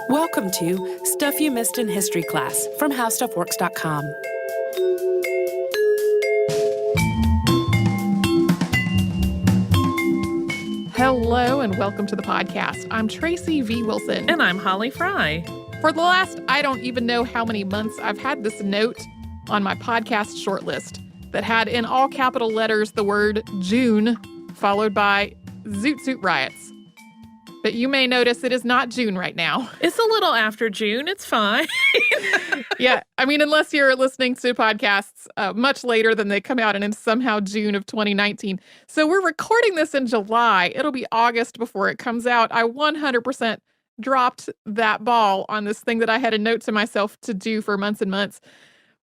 Welcome to Stuff You Missed in History Class from HowStuffWorks.com. Hello and welcome to the podcast. I'm Tracy V. Wilson. And I'm Holly Fry. For the last, I don't even know how many months, I've had this note on my podcast shortlist that had in all capital letters the word June followed by Zoot riots. But you may notice it is not June right now. It's a little after June. It's fine. Yeah. I mean, unless you're listening to podcasts much later than they come out and it's somehow June of 2019. So we're recording this in July. It'll be August before it comes out. I 100% dropped that ball on this thing that I had a note to myself to do for months and months.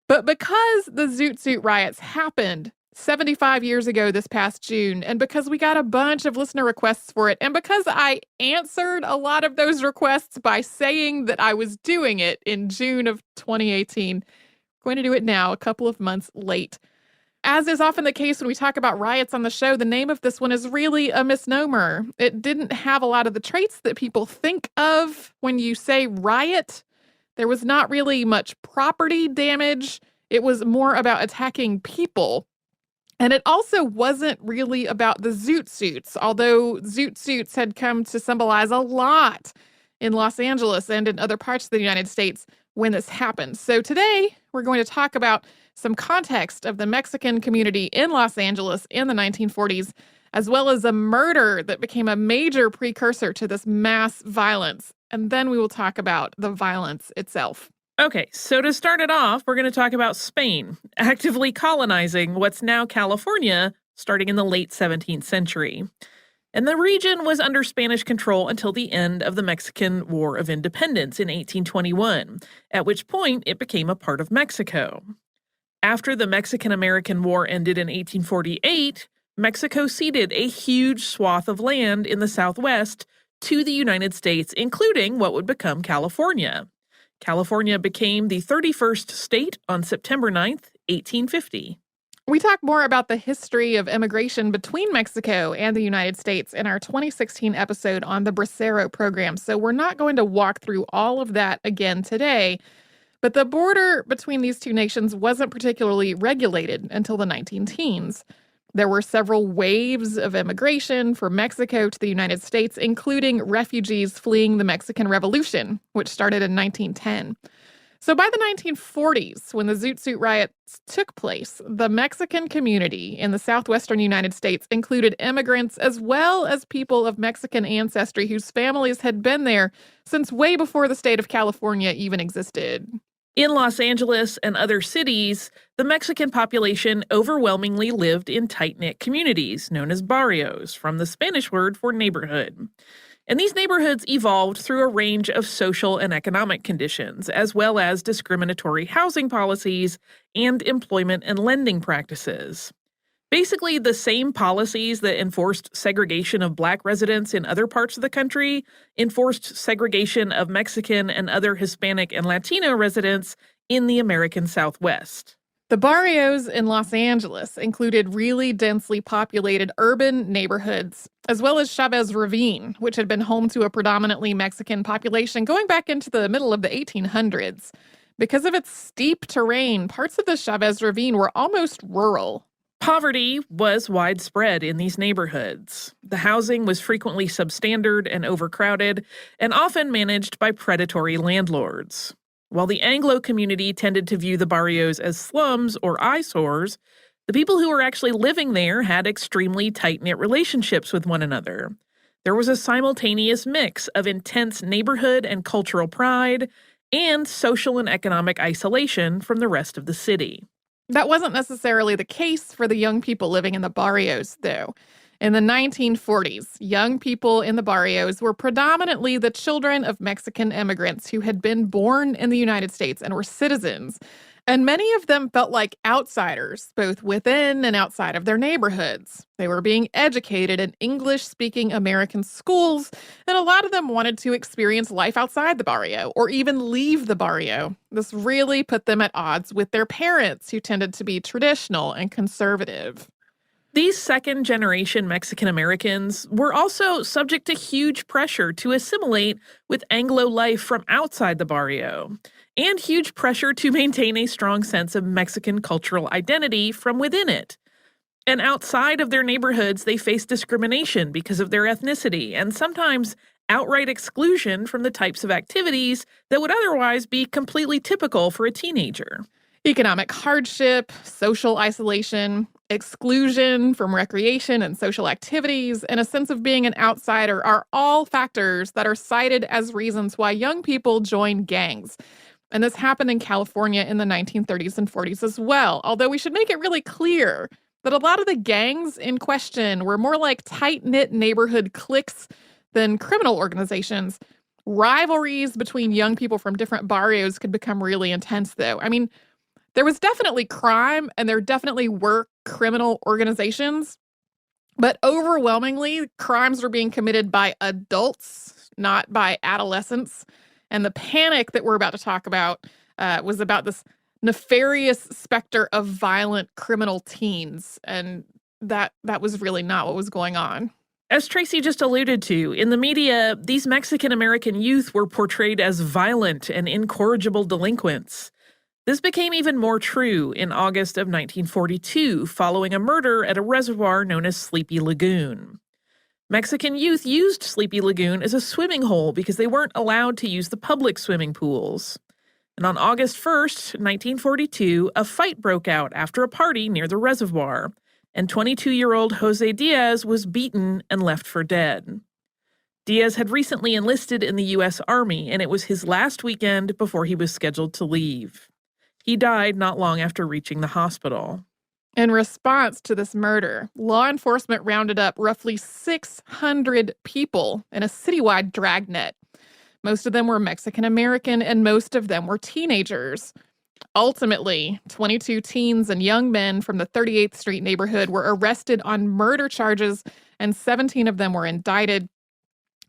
But because the Zoot riots happened 75 years ago this past June, and because we got a bunch of listener requests for it, and because I answered a lot of those requests by saying that I was doing it in June of 2018, I'm going to do it now, a couple of months late. As is often the case when we talk about riots on the show, the name of this one is really a misnomer. It didn't have a lot of the traits that people think of when you say riot. There was not really much property damage. It was more about attacking people. And it also wasn't really about the zoot suits, although zoot suits had come to symbolize a lot in Los Angeles and in other parts of the United States when this happened. So today, we're going to talk about some context of the Mexican community in Los Angeles in the 1940s, as well as a murder that became a major precursor to this mass violence. And then we will talk about the violence itself. Okay, so to start it off, we're going to talk about Spain actively colonizing what's now California starting in the late 17th century. And the region was under Spanish control until the end of the Mexican War of Independence in 1821, at which point it became a part of Mexico. After the Mexican-American War ended in 1848, Mexico ceded a huge swath of land in the Southwest to the United States, including what would become California. California became the 31st state on September 9th, 1850. We talk more about the history of immigration between Mexico and the United States in our 2016 episode on the Bracero program, so we're not going to walk through all of that again today. But the border between these two nations wasn't particularly regulated until the 19-teens. There were several waves of immigration from Mexico to the United States, including refugees fleeing the Mexican Revolution, which started in 1910. So by the 1940s, when the Zoot riots took place, the Mexican community in the southwestern United States included immigrants as well as people of Mexican ancestry whose families had been there since way before the state of California even existed. In Los Angeles and other cities, the Mexican population overwhelmingly lived in tight-knit communities known as barrios, from the Spanish word for neighborhood. And these neighborhoods evolved through a range of social and economic conditions, as well as discriminatory housing policies and employment and lending practices. Basically, the same policies that enforced segregation of Black residents in other parts of the country enforced segregation of Mexican and other Hispanic and Latino residents in the American Southwest. The barrios in Los Angeles included really densely populated urban neighborhoods, as well as Chavez Ravine, which had been home to a predominantly Mexican population going back into the middle of the 1800s. Because of its steep terrain, parts of the Chavez Ravine were almost rural. Poverty was widespread in these neighborhoods. The housing was frequently substandard and overcrowded, and often managed by predatory landlords. While the Anglo community tended to view the barrios as slums or eyesores, the people who were actually living there had extremely tight-knit relationships with one another. There was a simultaneous mix of intense neighborhood and cultural pride and social and economic isolation from the rest of the city. That wasn't necessarily the case for the young people living in the barrios, though. In the 1940s, young people in the barrios were predominantly the children of Mexican immigrants who had been born in the United States and were citizens. And many of them felt like outsiders, both within and outside of their neighborhoods. They were being educated in English-speaking American schools, and a lot of them wanted to experience life outside the barrio or even leave the barrio. This really put them at odds with their parents, who tended to be traditional and conservative. These second-generation Mexican Americans were also subject to huge pressure to assimilate with Anglo life from outside the barrio, and huge pressure to maintain a strong sense of Mexican cultural identity from within it. And outside of their neighborhoods, they faced discrimination because of their ethnicity, and sometimes outright exclusion from the types of activities that would otherwise be completely typical for a teenager. Economic hardship, social isolation, exclusion from recreation and social activities, and a sense of being an outsider are all factors that are cited as reasons why young people join gangs. And this happened in California in the 1930s and 40s as well, although we should make it really clear that a lot of the gangs in question were more like tight-knit neighborhood cliques than criminal organizations. Rivalries between young people from different barrios could become really intense, though. I mean, there was definitely crime, and there definitely were criminal organizations, but overwhelmingly, crimes were being committed by adults, not by adolescents. And the panic that we're about to talk about was about this nefarious specter of violent criminal teens, and that was really not what was going on. As Tracy just alluded to, in the media, these Mexican-American youth were portrayed as violent and incorrigible delinquents. This became even more true in August of 1942, following a murder at a reservoir known as Sleepy Lagoon. Mexican youth used Sleepy Lagoon as a swimming hole because they weren't allowed to use the public swimming pools. And on August 1st, 1942, a fight broke out after a party near the reservoir, and 22-year-old Jose Diaz was beaten and left for dead. Diaz had recently enlisted in the U.S. Army, and it was his last weekend before he was scheduled to leave. He died not long after reaching the hospital. In response to this murder, law enforcement rounded up roughly 600 people in a citywide dragnet. Most of them were Mexican American, and most of them were teenagers. Ultimately, 22 teens and young men from the 38th Street neighborhood were arrested on murder charges, and 17 of them were indicted.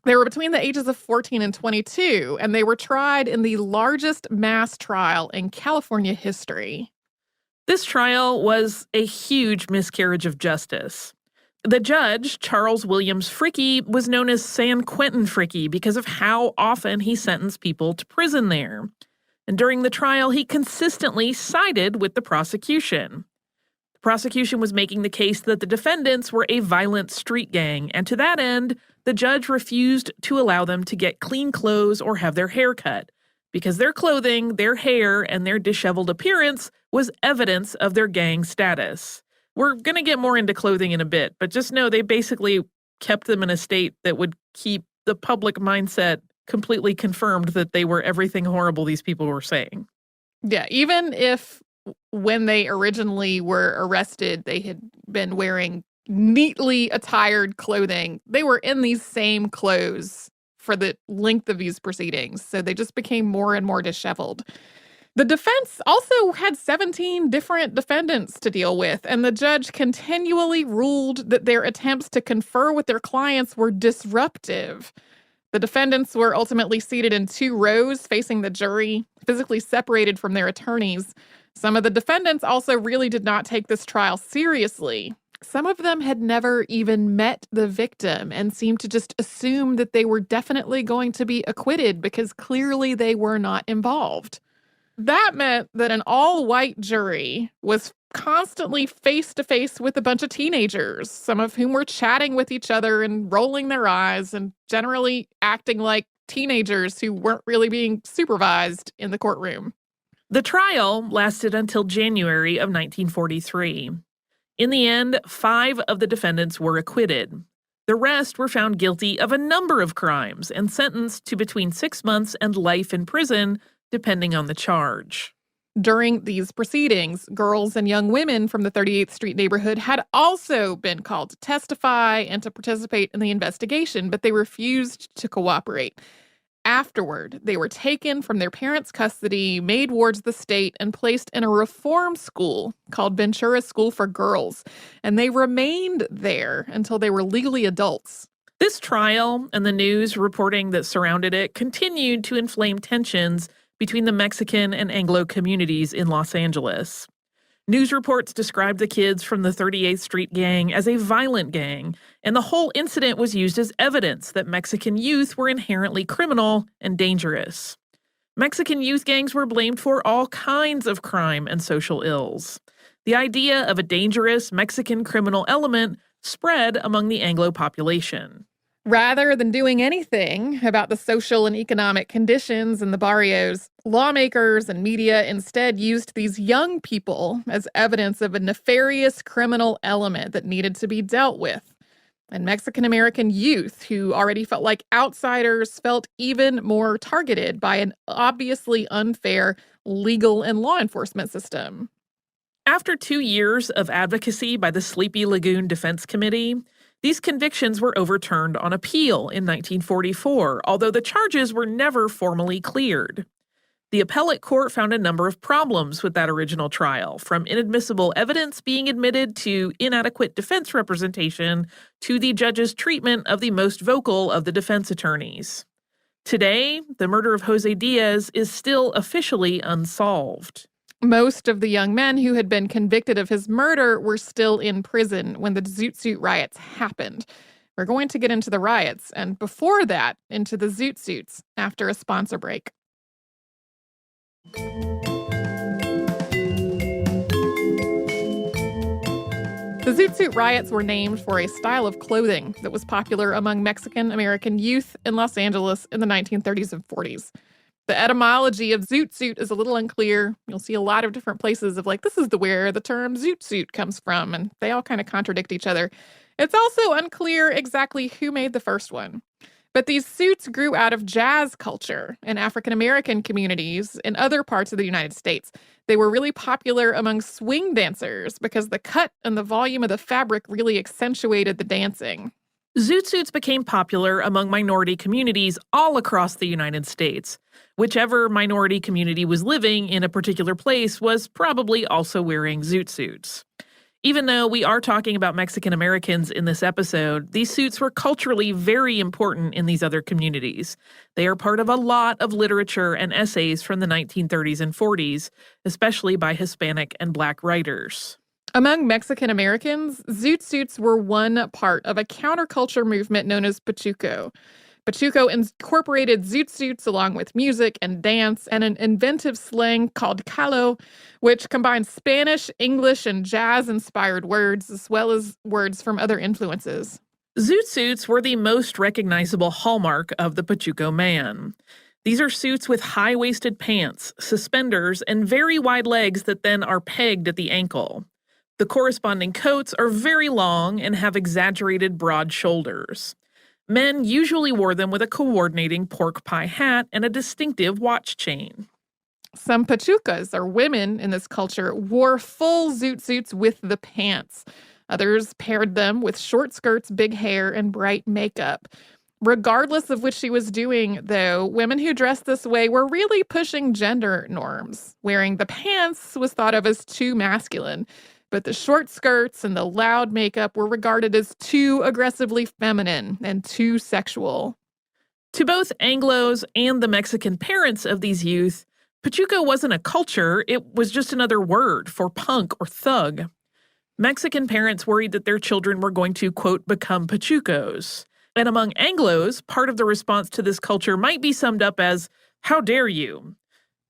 They were between the ages of 14 and 22, and they were tried in the largest mass trial in California history. This trial was a huge miscarriage of justice. The judge, Charles Williams Fricke, was known as San Quentin Fricke because of how often he sentenced people to prison there. And during the trial, he consistently sided with the prosecution. The prosecution was making the case that the defendants were a violent street gang, and to that end, the judge refused to allow them to get clean clothes or have their hair cut, because their clothing, their hair, and their disheveled appearance was evidence of their gang status. We're going to get more into clothing in a bit, but just know they basically kept them in a state that would keep the public mindset completely confirmed that they were everything horrible these people were saying. Yeah, even if when they originally were arrested, they had been wearing neatly attired clothing, they were in these same clothes for the length of these proceedings. So they just became more and more disheveled. The defense also had 17 different defendants to deal with, and the judge continually ruled that their attempts to confer with their clients were disruptive. The defendants were ultimately seated in 2 rows facing the jury, physically separated from their attorneys. Some of the defendants also really did not take this trial seriously. Some of them had never even met the victim and seemed to just assume that they were definitely going to be acquitted because clearly they were not involved. That meant that an all-white jury was constantly face-to-face with a bunch of teenagers, some of whom were chatting with each other and rolling their eyes and generally acting like teenagers who weren't really being supervised in the courtroom. The trial lasted until January of 1943. In the end, 5 of the defendants were acquitted. The rest were found guilty of a number of crimes and sentenced to between 6 months and life in prison, depending on the charge. During these proceedings, girls and young women from the 38th Street neighborhood had also been called to testify and to participate in the investigation, but they refused to cooperate. Afterward, they were taken from their parents' custody, made wards of the state, and placed in a reform school called Ventura School for Girls, and they remained there until they were legally adults. This trial and the news reporting that surrounded it continued to inflame tensions between the Mexican and Anglo communities in Los Angeles. News reports described the kids from the 38th Street Gang as a violent gang, and the whole incident was used as evidence that Mexican youth were inherently criminal and dangerous. Mexican youth gangs were blamed for all kinds of crime and social ills. The idea of a dangerous Mexican criminal element spread among the Anglo population. Rather than doing anything about the social and economic conditions in the barrios, lawmakers and media instead used these young people as evidence of a nefarious criminal element that needed to be dealt with. And Mexican-American youth, who already felt like outsiders, felt even more targeted by an obviously unfair legal and law enforcement system. After 2 years of advocacy by the Sleepy Lagoon Defense Committee, these convictions were overturned on appeal in 1944, although the charges were never formally cleared. The appellate court found a number of problems with that original trial, from inadmissible evidence being admitted to inadequate defense representation to the judge's treatment of the most vocal of the defense attorneys. Today, the murder of Jose Diaz is still officially unsolved. Most of the young men who had been convicted of his murder were still in prison when the Zoot Suit riots happened. We're going to get into the riots, and before that, into the Zoot Suits after a sponsor break. The Zoot Suit riots were named for a style of clothing that was popular among Mexican-American youth in Los Angeles in the 1930s and 40s. The etymology of Zoot Suit is a little unclear. You'll see a lot of different places of like, this is where the term Zoot Suit comes from, and they all kind of contradict each other. It's also unclear exactly who made the first one. But these suits grew out of jazz culture in African-American communities in other parts of the United States. They were really popular among swing dancers because the cut and the volume of the fabric really accentuated the dancing. Zoot suits became popular among minority communities all across the United States. Whichever minority community was living in a particular place was probably also wearing zoot suits. Even though we are talking about Mexican Americans in this episode, these suits were culturally very important in these other communities. They are part of a lot of literature and essays from the 1930s and 40s, especially by Hispanic and Black writers. Among Mexican Americans, zoot suits were one part of a counterculture movement known as Pachuco. Pachuco incorporated zoot suits along with music and dance and an inventive slang called calo, which combines Spanish, English, and jazz-inspired words, as well as words from other influences. Zoot suits were the most recognizable hallmark of the Pachuco man. These are suits with high-waisted pants, suspenders, and very wide legs that then are pegged at the ankle. The corresponding coats are very long and have exaggerated broad shoulders. Men usually wore them with a coordinating pork pie hat and a distinctive watch chain. Some Pachucas, or women in this culture, wore full zoot suits with the pants. Others paired them with short skirts, big hair, and bright makeup. Regardless of what she was doing, though, women who dressed this way were really pushing gender norms. Wearing the pants was thought of as too masculine, but the short skirts and the loud makeup were regarded as too aggressively feminine and too sexual. To both Anglos and the Mexican parents of these youth, Pachuco wasn't a culture, it was just another word for punk or thug. Mexican parents worried that their children were going to, quote, become Pachucos. And among Anglos, part of the response to this culture might be summed up as, how dare you?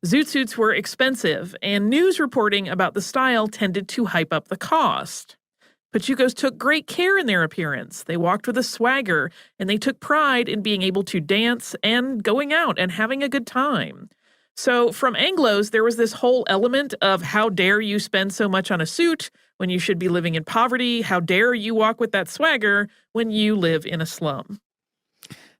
Zoot suits were expensive, and news reporting about the style tended to hype up the cost. Pachucos took great care in their appearance. They walked with a swagger, and they took pride in being able to dance and going out and having a good time. So from Anglos, there was this whole element of how dare you spend so much on a suit when you should be living in poverty? How dare you walk with that swagger when you live in a slum?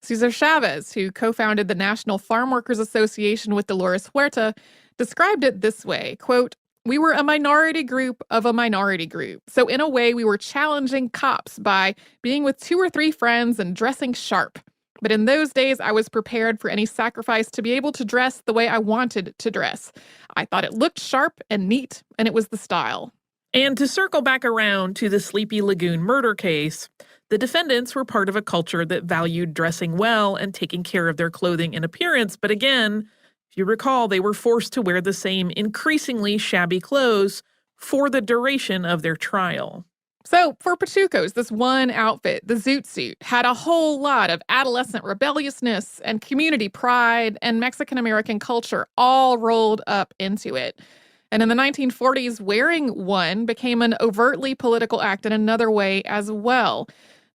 Cesar Chavez, who co-founded the National Farm Workers Association with Dolores Huerta, described it this way, quote, "We were a minority group of a minority group. So in a way, we were challenging cops by being with 2 or 3 friends and dressing sharp. But in those days, I was prepared for any sacrifice to be able to dress the way I wanted to dress. I thought it looked sharp and neat, and it was the style." And to circle back around to the Sleepy Lagoon murder case, the defendants were part of a culture that valued dressing well and taking care of their clothing and appearance. But again, if you recall, they were forced to wear the same increasingly shabby clothes for the duration of their trial. So for Pachucos, this one outfit, the Zoot suit, had a whole lot of adolescent rebelliousness and community pride and Mexican-American culture all rolled up into it. And in the 1940s, wearing one became an overtly political act in another way as well.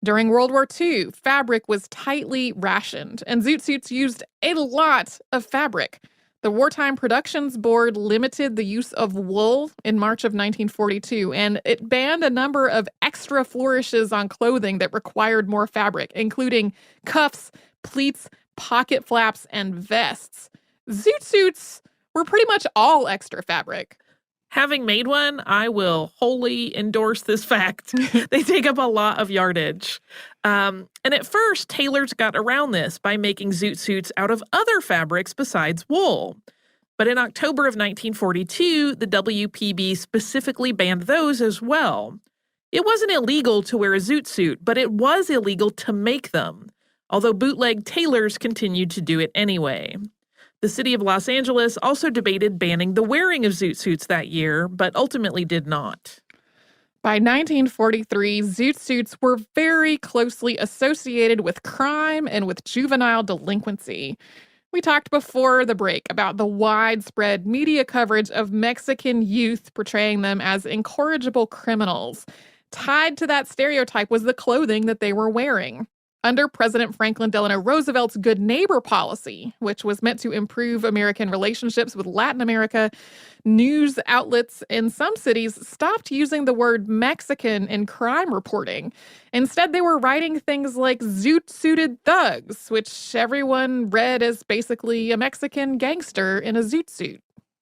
During World War II, fabric was tightly rationed, and Zoot suits used a lot of fabric. The Wartime Productions Board limited the use of wool in March of 1942, and it banned a number of extra flourishes on clothing that required more fabric, including cuffs, pleats, pocket flaps, and vests. Zoot suits were pretty much all extra fabric. Having made one, I will wholly endorse this fact. They take up a lot of yardage. And at first, tailors got around this by making Zoot suits out of other fabrics besides wool. But in October of 1942, the WPB specifically banned those as well. It wasn't illegal to wear a Zoot suit, but it was illegal to make them, although bootleg tailors continued to do it anyway. The city of Los Angeles also debated banning the wearing of Zoot suits that year, but ultimately did not. By 1943, Zoot suits were very closely associated with crime and with juvenile delinquency. We talked before the break about the widespread media coverage of Mexican youth portraying them as incorrigible criminals. Tied to that stereotype was the clothing that they were wearing. Under President Franklin Delano Roosevelt's Good Neighbor policy, which was meant to improve American relationships with Latin America, news outlets in some cities stopped using the word Mexican in crime reporting. Instead, they were writing things like zoot-suited thugs, which everyone read as basically a Mexican gangster in a zoot suit.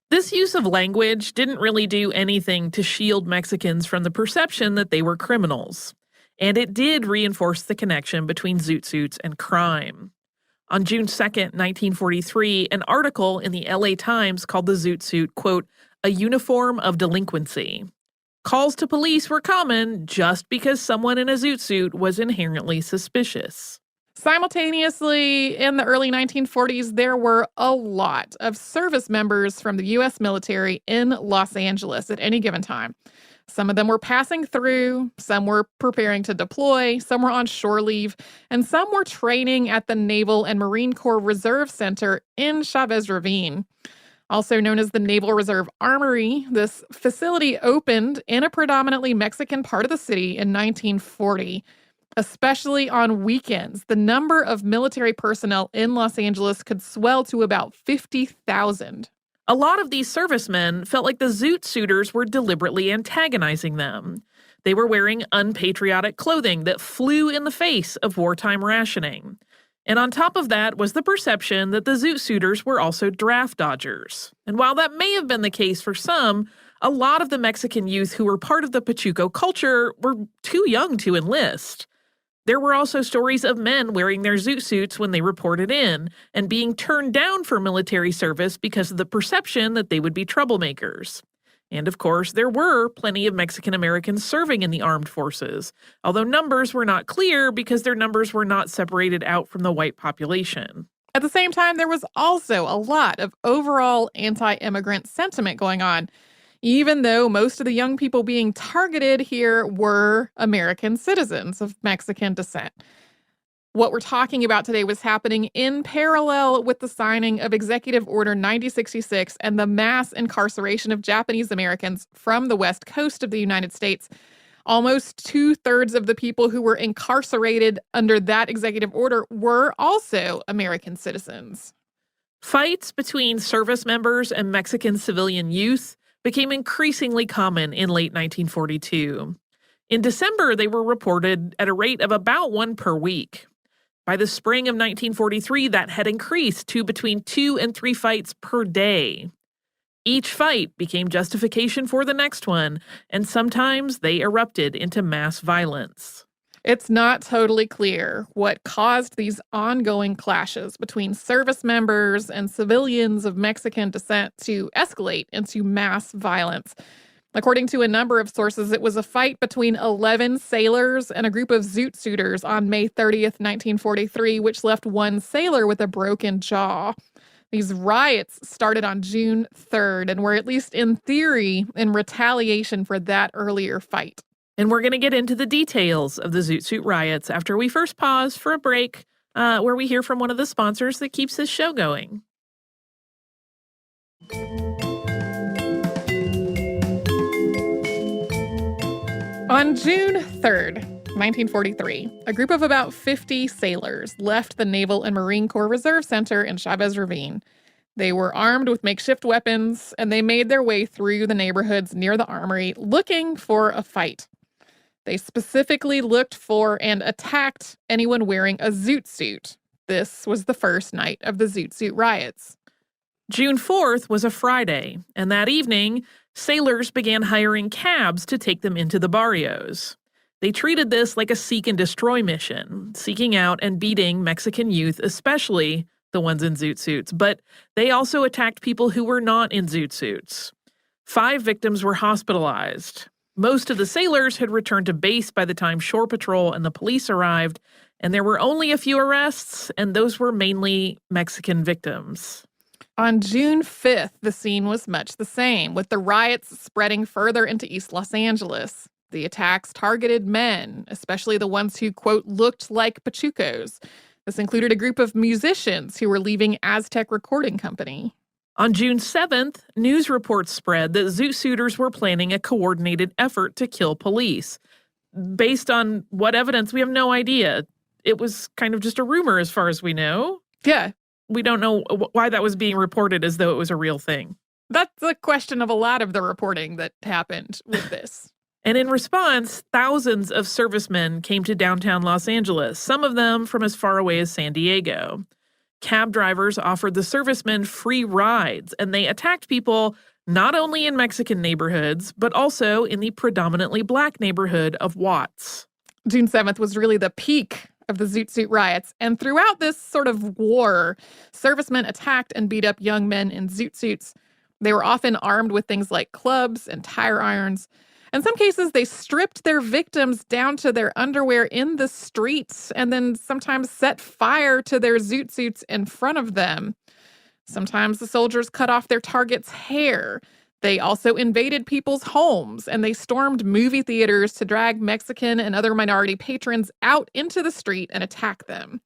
This use of language didn't really do anything to shield Mexicans from the perception that they were criminals. And it did reinforce the connection between Zoot suits and crime. On June 2nd, 1943, an article in the LA Times called the Zoot suit, quote, a uniform of delinquency. Calls to police were common just because someone in a Zoot suit was inherently suspicious. Simultaneously, in the early 1940s, there were a lot of service members from the U.S. military in Los Angeles at any given time. Some of them were passing through, some were preparing to deploy, some were on shore leave, and some were training at the Naval and Marine Corps Reserve Center in Chavez Ravine. Also known as the Naval Reserve Armory, this facility opened in a predominantly Mexican part of the city in 1940. Especially on weekends, the number of military personnel in Los Angeles could swell to about 50,000. A lot of these servicemen felt like the Zoot suiters were deliberately antagonizing them. They were wearing unpatriotic clothing that flew in the face of wartime rationing. And on top of that was the perception that the Zoot suiters were also draft dodgers. And while that may have been the case for some, a lot of the Mexican youth who were part of the Pachuco culture were too young to enlist. There were also stories of men wearing their Zoot suits when they reported in and being turned down for military service because of the perception that they would be troublemakers. And of course, there were plenty of Mexican Americans serving in the armed forces, although numbers were not clear because their numbers were not separated out from the white population. At the same time, there was also a lot of overall anti-immigrant sentiment going on, even though most of the young people being targeted here were American citizens of Mexican descent. What we're talking about today was happening in parallel with the signing of Executive Order 9066 and the mass incarceration of Japanese Americans from the West Coast of the United States. Almost 2/3 of the people who were incarcerated under that executive order were also American citizens. Fights between service members and Mexican civilian youth became increasingly common in late 1942. In December, they were reported at a rate of about one per week. By the spring of 1943, that had increased to between 2 and 3 fights per day. Each fight became justification for the next one, and sometimes they erupted into mass violence. It's not totally clear what caused these ongoing clashes between service members and civilians of Mexican descent to escalate into mass violence. According to a number of sources, it was a fight between 11 sailors and a group of Zoot suiters on May 30th, 1943, which left one sailor with a broken jaw. These riots started on June 3rd and were, at least in theory, in retaliation for that earlier fight. And we're going to get into the details of the Zoot Suit riots after we first pause for a break where we hear from one of the sponsors that keeps this show going. On June 3rd, 1943, a group of about 50 sailors left the Naval and Marine Corps Reserve Center in Chavez Ravine. They were armed with makeshift weapons, and they made their way through the neighborhoods near the armory looking for a fight. They specifically looked for and attacked anyone wearing a Zoot suit. This was the first night of the Zoot Suit riots. June 4th was a Friday, and that evening, sailors began hiring cabs to take them into the barrios. They treated this like a seek and destroy mission, seeking out and beating Mexican youth, especially the ones in Zoot suits, but they also attacked people who were not in Zoot suits. 5 victims were hospitalized. Most of the sailors had returned to base by the time Shore Patrol and the police arrived, and there were only a few arrests, and those were mainly Mexican victims. On June 5th, the scene was much the same, with the riots spreading further into East Los Angeles. The attacks targeted men, especially the ones who, quote, looked like Pachucos. This included a group of musicians who were leaving Aztec Recording Company. On June 7th, news reports spread that Zoot Suiters were planning a coordinated effort to kill police. Based on what evidence, we have no idea. It was kind of just a rumor as far as we know. Yeah. We don't know why that was being reported as though it was a real thing. That's a question of a lot of the reporting that happened with this. And in response, thousands of servicemen came to downtown Los Angeles, some of them from as far away as San Diego. Cab drivers offered the servicemen free rides, and they attacked people not only in Mexican neighborhoods, but also in the predominantly black neighborhood of Watts. June 7th was really the peak of the Zoot Suit riots, and throughout this sort of war, servicemen attacked and beat up young men in Zoot suits. They were often armed with things like clubs and tire irons. In some cases, they stripped their victims down to their underwear in the streets and then sometimes set fire to their Zoot suits in front of them. Sometimes the soldiers cut off their targets' hair. They also invaded people's homes, and they stormed movie theaters to drag Mexican and other minority patrons out into the street and attack them.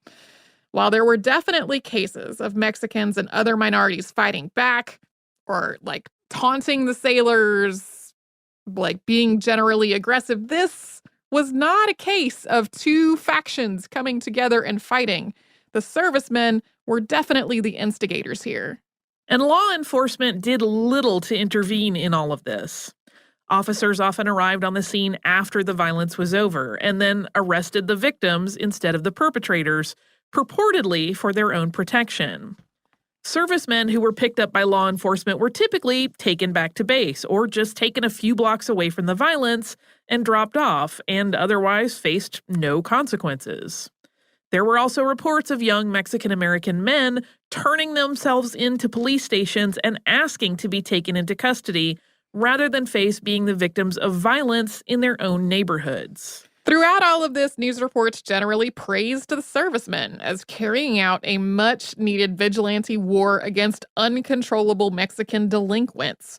While there were definitely cases of Mexicans and other minorities fighting back, or like taunting the sailors, like being generally aggressive, this was not a case of two factions coming together and fighting. The servicemen were definitely the instigators here. And law enforcement did little to intervene in all of this. Officers often arrived on the scene after the violence was over and then arrested the victims instead of the perpetrators, purportedly for their own protection. Servicemen who were picked up by law enforcement were typically taken back to base or just taken a few blocks away from the violence and dropped off and otherwise faced no consequences. There were also reports of young Mexican-American men turning themselves into police stations and asking to be taken into custody rather than face being the victims of violence in their own neighborhoods. Throughout all of this, news reports generally praised the servicemen as carrying out a much-needed vigilante war against uncontrollable Mexican delinquents.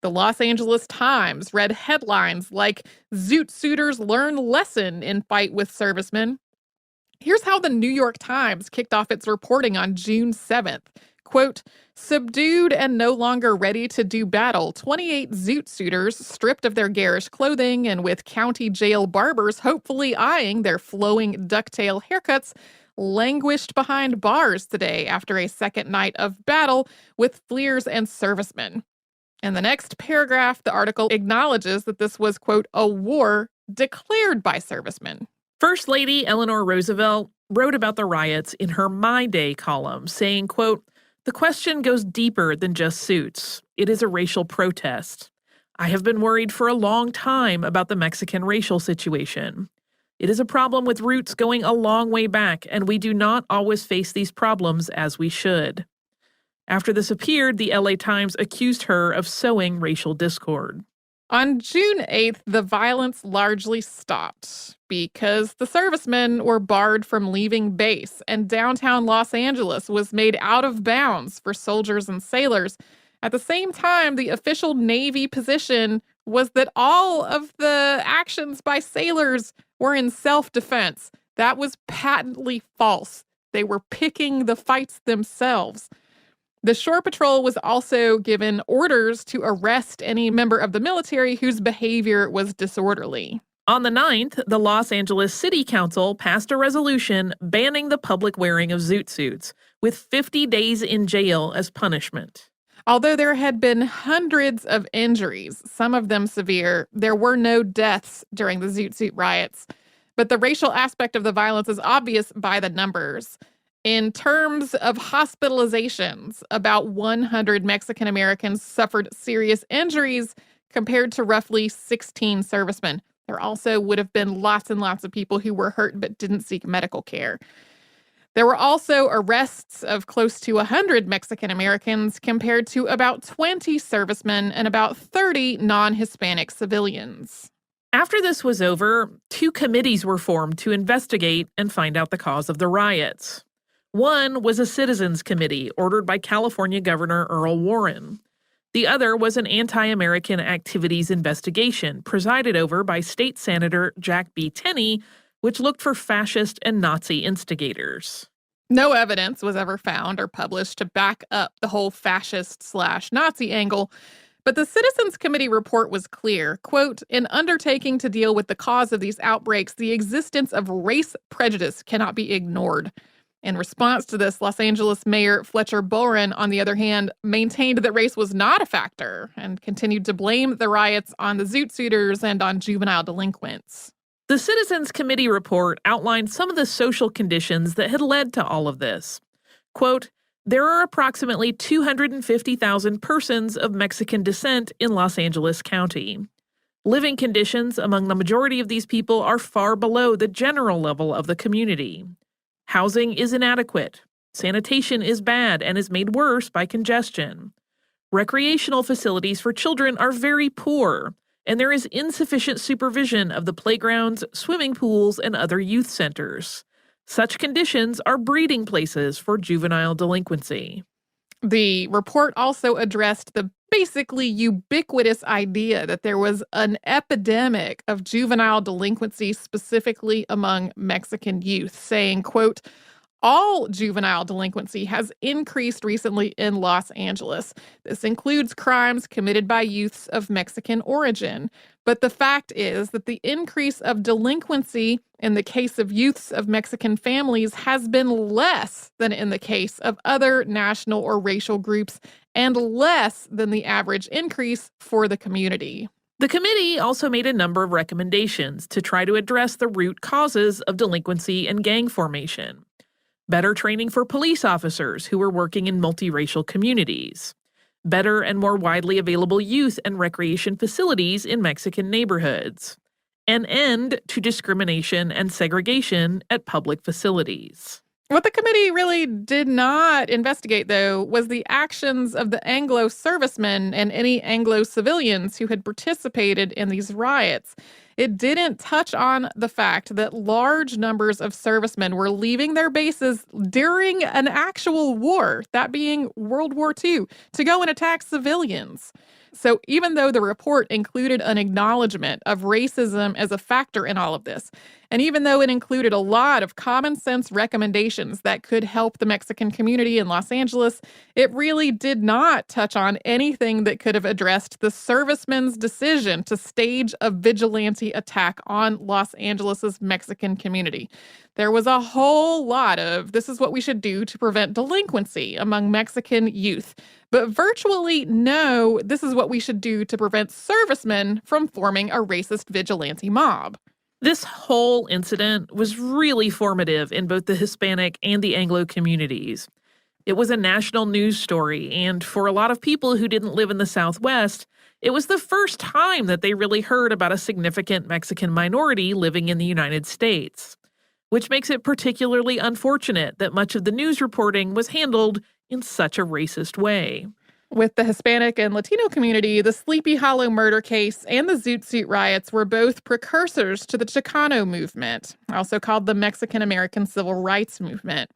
The Los Angeles Times read headlines like, "Zoot Suiters Learn Lesson in Fight with Servicemen." Here's how the New York Times kicked off its reporting on June 7th. Quote, "Subdued and no longer ready to do battle, 28 Zoot Suiters, stripped of their garish clothing and with county jail barbers hopefully eyeing their flowing ducktail haircuts, languished behind bars today after a second night of battle with fleers and servicemen." In the next paragraph, the article acknowledges that this was, quote, "a war declared by servicemen." First Lady Eleanor Roosevelt wrote about the riots in her My Day column, saying, quote, "The question goes deeper than just suits. It is a racial protest. I have been worried for a long time about the Mexican racial situation. It is a problem with roots going a long way back, and we do not always face these problems as we should." After this appeared, the LA Times accused her of sowing racial discord. On June 8th, the violence largely stopped because the servicemen were barred from leaving base, and downtown Los Angeles was made out of bounds for soldiers and sailors. At the same time, the official Navy position was that all of the actions by sailors were in self-defense. That was patently false. They were picking the fights themselves. The Shore Patrol was also given orders to arrest any member of the military whose behavior was disorderly. On the 9th, the Los Angeles City Council passed a resolution banning the public wearing of Zoot suits, with 50 days in jail as punishment. Although there had been hundreds of injuries, some of them severe, there were no deaths during the Zoot Suit riots. But the racial aspect of the violence is obvious by the numbers. In terms of hospitalizations, about 100 Mexican Americans suffered serious injuries compared to roughly 16 servicemen. There also would have been lots and lots of people who were hurt but didn't seek medical care. There were also arrests of close to 100 Mexican Americans compared to about 20 servicemen and about 30 non-Hispanic civilians. After this was over, 2 committees were formed to investigate and find out the cause of the riots. One was a citizens committee ordered by California Governor Earl Warren. The other was an anti-American activities investigation presided over by State Senator Jack B. Tenney, which looked for fascist and Nazi instigators. No evidence was ever found or published to back up the whole fascist/Nazi angle, but the Citizens Committee report was clear. Quote, in undertaking to deal with the cause of these outbreaks, the existence of race prejudice cannot be ignored. In response to this, Los Angeles Mayor Fletcher Boren, on the other hand, maintained that race was not a factor and continued to blame the riots on the Zoot Suiters and on juvenile delinquents. The Citizens Committee report outlined some of the social conditions that had led to all of this. Quote, there are approximately 250,000 persons of Mexican descent in Los Angeles County. Living conditions among the majority of these people are far below the general level of the community. Housing is inadequate. Sanitation is bad and is made worse by congestion. Recreational facilities for children are very poor, and there is insufficient supervision of the playgrounds, swimming pools, and other youth centers. Such conditions are breeding places for juvenile delinquency. The report also addressed the basically ubiquitous idea that there was an epidemic of juvenile delinquency specifically among Mexican youth, saying, quote, all juvenile delinquency has increased recently in Los Angeles. This includes crimes committed by youths of Mexican origin. But the fact is that the increase of delinquency in the case of youths of Mexican families has been less than in the case of other national or racial groups and less than the average increase for the community. The committee also made a number of recommendations to try to address the root causes of delinquency and gang formation. Better training for police officers who were working in multiracial communities. Better and more widely available youth and recreation facilities in Mexican neighborhoods. An end to discrimination and segregation at public facilities. What the committee really did not investigate, though, was the actions of the Anglo servicemen and any Anglo civilians who had participated in these riots. It didn't touch on the fact that large numbers of servicemen were leaving their bases during an actual war, that being World War II, to go and attack civilians. So even though the report included an acknowledgement of racism as a factor in all of this, and even though it included a lot of common sense recommendations that could help the Mexican community in Los Angeles, it really did not touch on anything that could have addressed the servicemen's decision to stage a vigilante attack on Los Angeles's Mexican community. There was a whole lot of, this is what we should do to prevent delinquency among Mexican youth. But virtually no, this is what we should do to prevent servicemen from forming a racist vigilante mob. This whole incident was really formative in both the Hispanic and the Anglo communities. It was a national news story, and for a lot of people who didn't live in the Southwest, it was the first time that they really heard about a significant Mexican minority living in the United States, which makes it particularly unfortunate that much of the news reporting was handled in such a racist way. With the Hispanic and Latino community, the Sleepy Hollow murder case and the Zoot riots were both precursors to the Chicano movement, also called the Mexican-American Civil Rights Movement.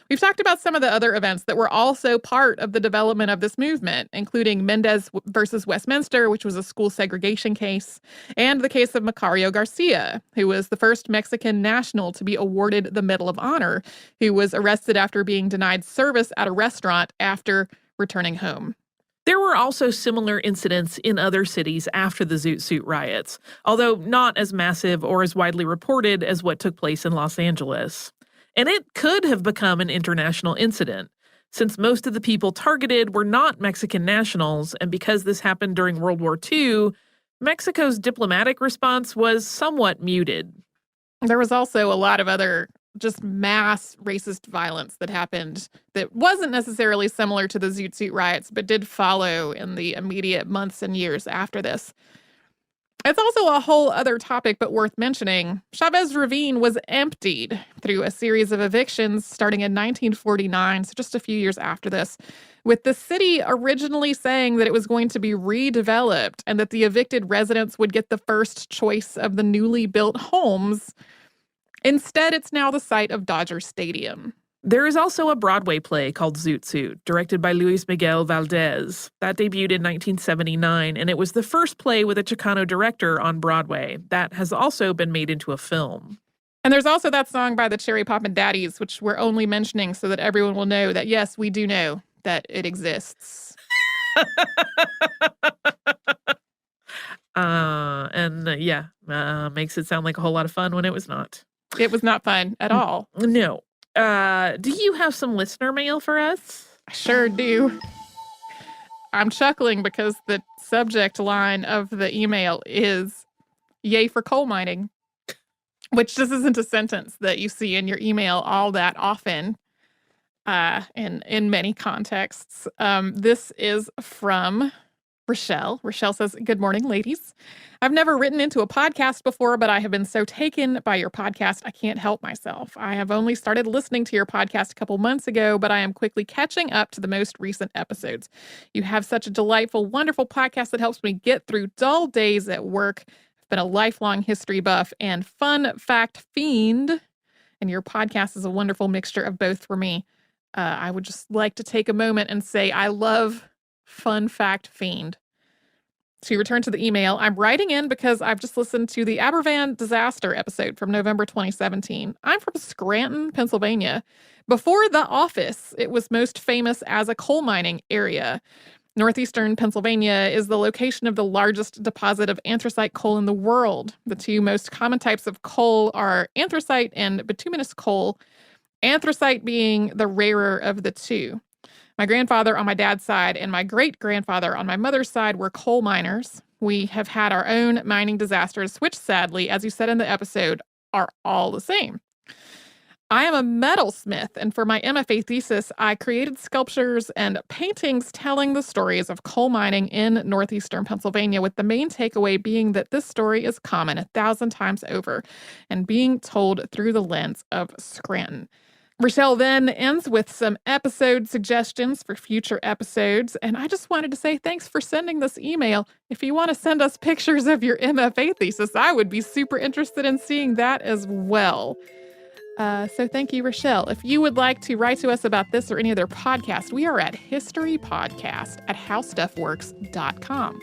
We've talked about some of the other events that were also part of the development of this movement, including Mendez versus Westminster, which was a school segregation case, and the case of Macario Garcia, who was the first Mexican national to be awarded the Medal of Honor, who was arrested after being denied service at a restaurant after returning home. There were also similar incidents in other cities after the Zoot riots, although not as massive or as widely reported as what took place in Los Angeles. And it could have become an international incident, since most of the people targeted were not Mexican nationals, and because this happened during World War II, Mexico's diplomatic response was somewhat muted. There was also a lot of other just mass racist violence that happened that wasn't necessarily similar to the Zoot riots, but did follow in the immediate months and years after this. It's also a whole other topic, but worth mentioning. Chavez Ravine was emptied through a series of evictions starting in 1949, so just a few years after this, with the city originally saying that it was going to be redeveloped and that the evicted residents would get the first choice of the newly built homes. Instead, it's now the site of Dodger Stadium. There is also a Broadway play called Zoot, directed by Luis Miguel Valdez. That debuted in 1979, and it was the first play with a Chicano director on Broadway. That has also been made into a film. And there's also that song by the Cherry Poppin' Daddies, which we're only mentioning so that everyone will know that, yes, we do know that it exists. Makes it sound like a whole lot of fun when it was not. It was not fun at all. No. Do you have some listener mail for us? I sure do. I'm chuckling because the subject line of the email is "Yay for coal mining," which just isn't a sentence that you see in your email all that often in many contexts. This is from Rochelle. Rochelle says, "Good morning, ladies. I've never written into a podcast before, but I have been so taken by your podcast, I can't help myself. I have only started listening to your podcast a couple months ago, but I am quickly catching up to the most recent episodes. You have such a delightful, wonderful podcast that helps me get through dull days at work. I've been a lifelong history buff and fun fact fiend, and your podcast is a wonderful mixture of both for me. I would just like to take a moment and say I love fun fact fiend." To return to the email, I'm writing in because I've just listened to the Aberfan disaster episode from November 2017. I'm from Scranton, Pennsylvania. Before The Office, it was most famous as a coal mining area. Northeastern Pennsylvania is the location of the largest deposit of anthracite coal in the world. The two most common types of coal are anthracite and bituminous coal, anthracite being the rarer of the two. My grandfather on my dad's side and my great-grandfather on my mother's side were coal miners. We have had our own mining disasters, which sadly, as you said in the episode, are all the same. I am a metalsmith, and for my MFA thesis, I created sculptures and paintings telling the stories of coal mining in northeastern Pennsylvania, with the main takeaway being that this story is common 1,000 times over and being told through the lens of Scranton. Rochelle then ends with some episode suggestions for future episodes, and I just wanted to say thanks for sending this email. If you want to send us pictures of your MFA thesis, I would be super interested in seeing that as well. So thank you, Rochelle. If you would like to write to us about this or any other podcast, we are at historypodcast@howstuffworks.com.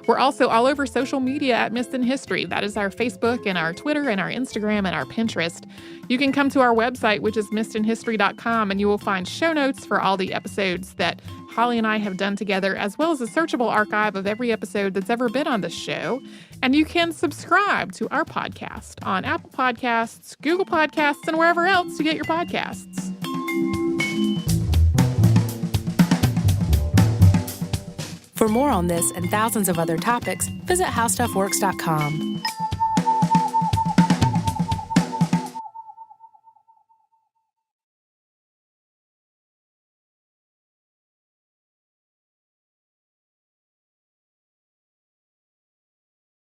We're also all over social media at Missed in History. That is our Facebook and our Twitter and our Instagram and our Pinterest. You can come to our website, which is missedinhistory.com, and you will find show notes for all the episodes that Holly and I have done together, as well as a searchable archive of every episode that's ever been on the show. And you can subscribe to our podcast on Apple Podcasts, Google Podcasts, and wherever else you get your podcasts. For more on this and thousands of other topics, visit howstuffworks.com.